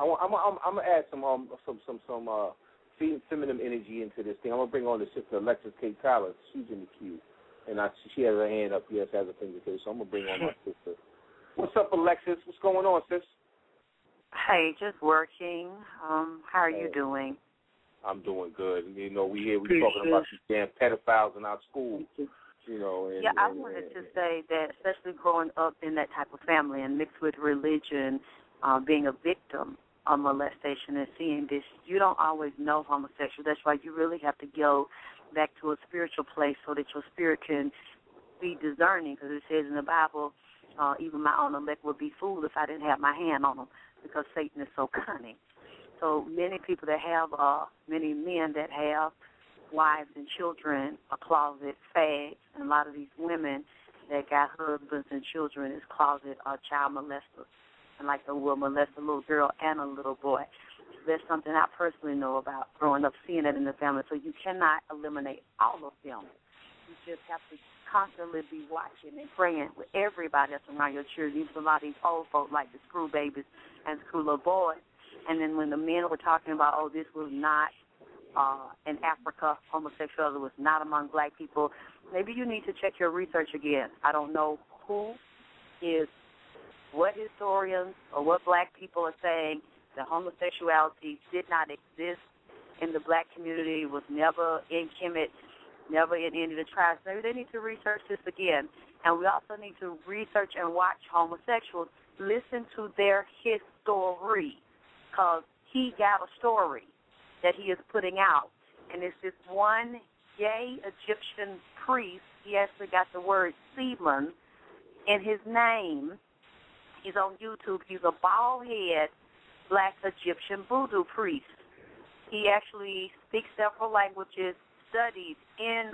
I'm gonna add some feminine energy into this thing. I'm gonna bring on the sister Alexyss K. Tylor. She's in the queue, and she has her hand up. Yes, has a finger too. So I'm gonna bring on my sister. What's up, Alexyss? What's going on, sis? Hey, just working. How are you doing? I'm doing good. You know, we talking about these damn pedophiles in our school. You know, I wanted to say that, especially growing up in that type of family and mixed with religion, being a victim of molestation and seeing this, you don't always know homosexual. That's why you really have to go back to a spiritual place so that your spirit can be discerning, because it says in the Bible, even my own elect would be fooled if I didn't have my hand on them, because Satan is so cunning. So many people that have, many men that have wives and children are closet fags, and a lot of these women that got husbands and children is closet child molesters, and like they will molest a little girl and a little boy. That's something I personally know about growing up, seeing it in the family. So you cannot eliminate all of them. You just have to constantly be watching and praying with everybody that's around your children, even a lot of these old folk like the screw babies and screw little boys. And then when the men were talking about, oh, this was not in Africa, homosexuality was not among black people, maybe you need to check your research again. I don't know what historians or what black people are saying that homosexuality did not exist in the black community, was never in Kemet, never in any of the tribes. Maybe they need to research this again. And we also need to research and watch homosexuals, listen to their history, because he got a story that he is putting out. And it's this one gay Egyptian priest. He actually got the word semen in his name. He's on YouTube. He's a bald-head black Egyptian voodoo priest. He actually speaks several languages, studied in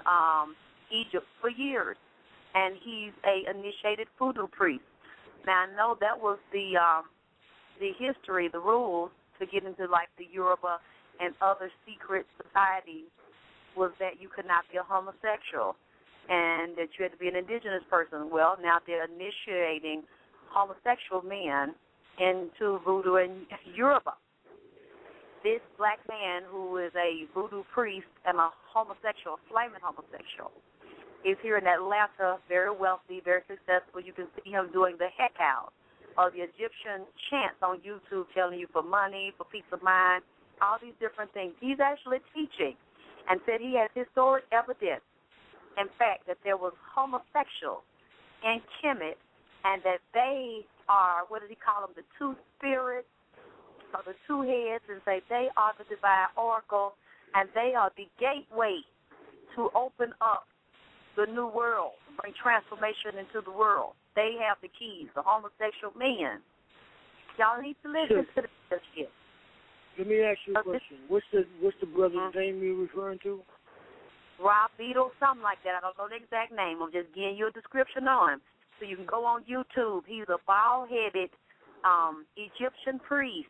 Egypt for years, and he's a initiated voodoo priest. Now, I know that was the history, the rules to get into like the Yoruba and other secret societies was that you could not be a homosexual and that you had to be an indigenous person. Well, now they're initiating homosexual men into voodoo in Yoruba. This black man who is a voodoo priest and a homosexual, flaming homosexual, is here in Atlanta, very wealthy, very successful. You can see him doing the heck out of the Egyptian chants on YouTube, telling you for money, for peace of mind, all these different things. He's actually teaching and said he has historic evidence, in fact, that there was homosexuals in Kemet and that they are, what does he call them, the two spirits or the two heads, and say they are the divine oracle and they are the gateway to open up the new world, bring transformation into the world. They have the keys, the homosexual men. Y'all need to listen to this shit. Let me ask you a question. What's the brother's name you're referring to? Rob Beadle, something like that. I don't know the exact name. I'm just giving you a description on him. So you can go on YouTube. He's a bald-headed Egyptian priest.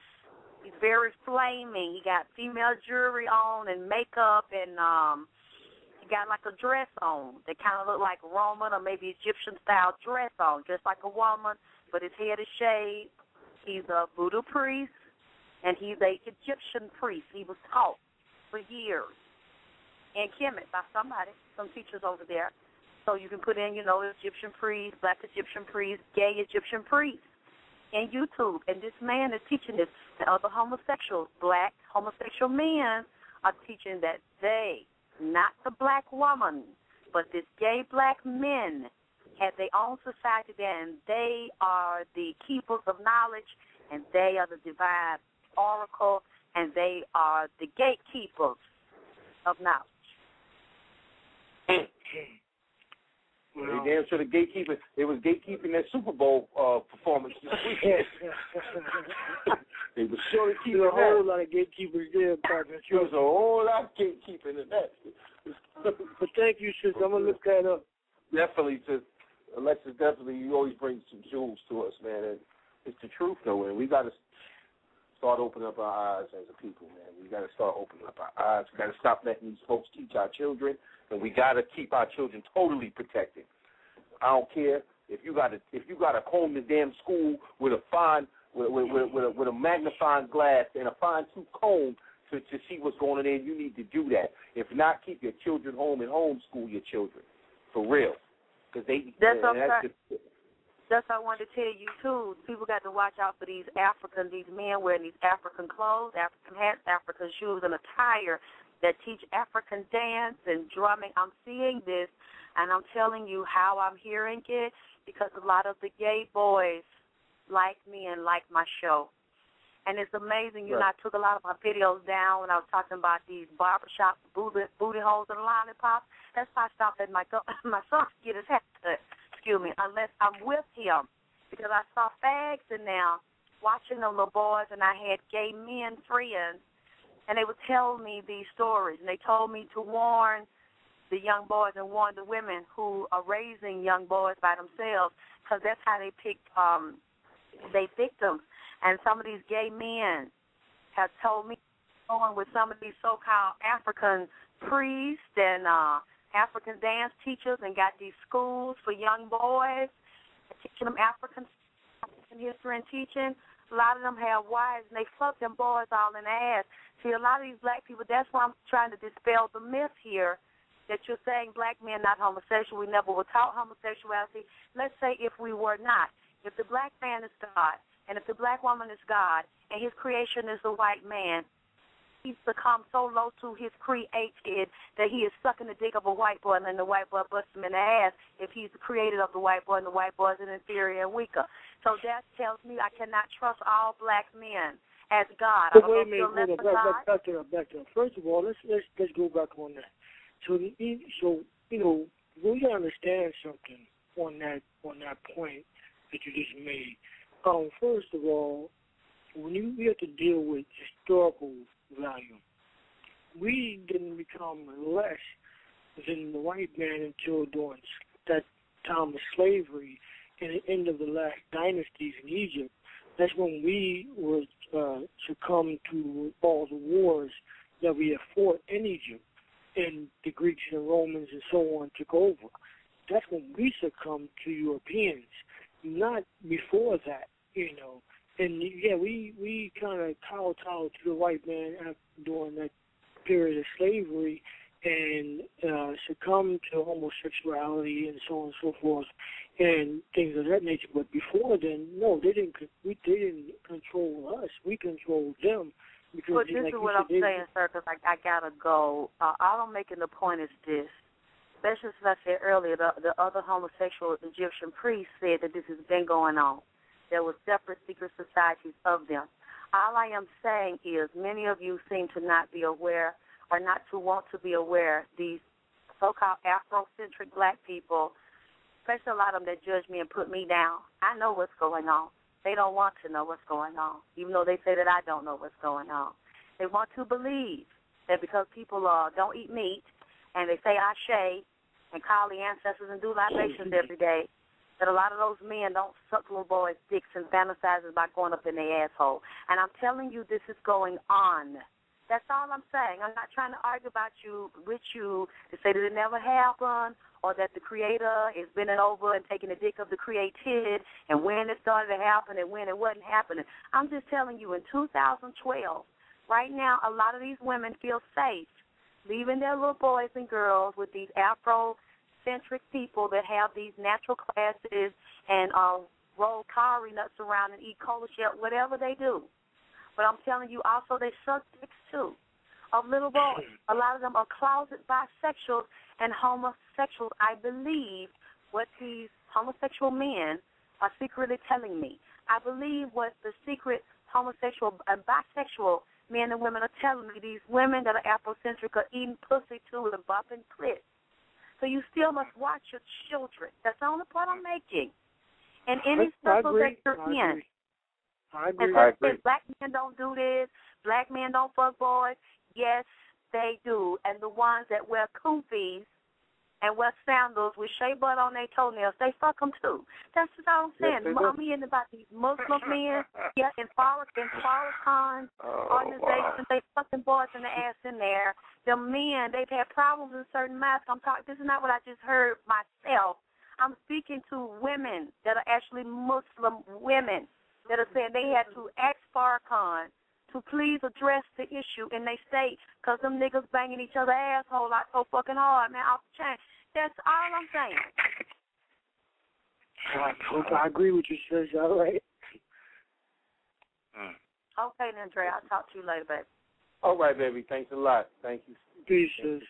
He's very flaming. He got female jewelry on and makeup, and he got like a dress on that kind of look like Roman or maybe Egyptian-style dress on, just like a woman, but his head is shaved. He's a voodoo priest. And he's a Egyptian priest. He was taught for years in Kemet by somebody, some teachers over there. So you can put in, Egyptian priest, black Egyptian priest, gay Egyptian priest in YouTube. And this man is teaching this. The other homosexuals, black homosexual men, are teaching that they, not the black woman, but this gay black men have their own society there, and they are the keepers of knowledge, and they are the divine oracle, and they are the gatekeepers of knowledge. Well, they damn sure the gatekeepers. They was gatekeeping that Super Bowl performance this weekend. They were sure keeping a whole lot of gatekeepers there, partner. There was a whole lot of gatekeeping in that. But thank you, sis. I'm gonna look that up. Definitely, sis. Alexyss, definitely. You always bring some jewels to us, man. And it's the truth, though, and we got to start opening up our eyes as a people, man. We got to start opening up our eyes. We got to stop letting these folks teach our children, and we got to keep our children totally protected. I don't care if you got to comb the damn school with a fine with a magnifying glass and a fine-tooth comb to see what's going on there. You need to do that. If not, keep your children home and homeschool your children, for real. Because that's what I wanted to tell you, too. People got to watch out for these men wearing these African clothes, African hats, African shoes, and attire that teach African dance and drumming. I'm seeing this, and I'm telling you how I'm hearing it, because a lot of the gay boys like me and like my show. And it's amazing. You know, I took a lot of my videos down when I was talking about these barbershop booty holes and lollipops. That's why I stopped at my son to get his hair cut. Unless I'm with him, because I saw fags in there watching them little boys, and I had gay men friends, and they would tell me these stories, and they told me to warn the young boys and warn the women who are raising young boys by themselves, because that's how they pick their victims. And some of these gay men have told me going with some of these so-called African priests and African dance teachers, and got these schools for young boys, teaching them African history and teaching. A lot of them have wives, and they fuck them boys all in the ass. See, a lot of these black people, that's why I'm trying to dispel the myth here that you're saying black men not homosexual. We never were taught homosexuality. Let's say if we were not. If the black man is God, and if the black woman is God, and his creation is the white man, he's become so low to his created that he is sucking the dick of a white boy, and then the white boy busts him in the ass if he's the creator of the white boy, and the white boy is an inferior and weaker. So that tells me I cannot trust all black men as God. But wait a minute, back to that. First of all, let's go back on that. So you know, we gotta understand something on that point that you just made. First of all, when we have to deal with historical value, we didn't become less than the white man until during that time of slavery and the end of the last dynasties in Egypt. That's when we were succumbed to all the wars that we had fought in Egypt, and the Greeks and Romans and so on took over. That's when we succumbed to Europeans, not before that, you know. And, yeah, we kind of kowtowed to the white man during that period of slavery and succumbed to homosexuality and so on and so forth and things of that nature. But before then, no, they didn't control us. We controlled them. Because well, this is what I'm saying, sir, because I got to go. All I'm making the point is this. Especially as I said earlier, the other homosexual Egyptian priests said that this has been going on. There were separate secret societies of them. All I am saying is many of you seem to not be aware or not to want to be aware. These so-called Afrocentric black people, especially a lot of them that judge me and put me down, I know what's going on. They don't want to know what's going on, even though they say that I don't know what's going on. They want to believe that because people don't eat meat and they say Ashe and call the ancestors and do libations every day, that a lot of those men don't suck little boys' dicks and fantasize about going up in their asshole. And I'm telling you, this is going on. That's all I'm saying. I'm not trying to argue with you to say that it never happened or that the Creator is bending over and taking the dick of the created and when it started to happen and when it wasn't happening. I'm just telling you, in 2012, right now, a lot of these women feel safe leaving their little boys and girls with these Afrocentric people that have these natural classes and roll cowrie nuts around and eat cola shell, whatever they do. But I'm telling you, also, they suck dicks, too, of little boys. A lot of them are closet bisexuals and homosexuals. I believe what these homosexual men are secretly telling me. I believe what the secret homosexual and bisexual men and women are telling me. These women that are Afrocentric are eating pussy, too, and bumping clits. So you still must watch your children. That's the only point I'm making. And any circle that you're in. I agree. Black men don't do this. Black men don't fuck boys. Yes, they do. And the ones that wear kufis and wear sandals with shea butter on their toenails, they fuck them too. That's what I'm saying. Yes, I'm hearing about these Muslim men, in Farrakhan's organizations, they fucking boys in the ass in there. The men, they've had problems in certain masks. This is not what I just heard myself. I'm speaking to women that are actually Muslim women, that are saying they had to ask Farrakhan to please address the issue in their state because them niggas banging each other asshole like so fucking hard, man, off the chain. That's all I'm saying. I agree with you, sis. All right. Okay, then, Dre. I'll talk to you later, baby. All right, baby. Thanks a lot. Thank you. Peace, sis.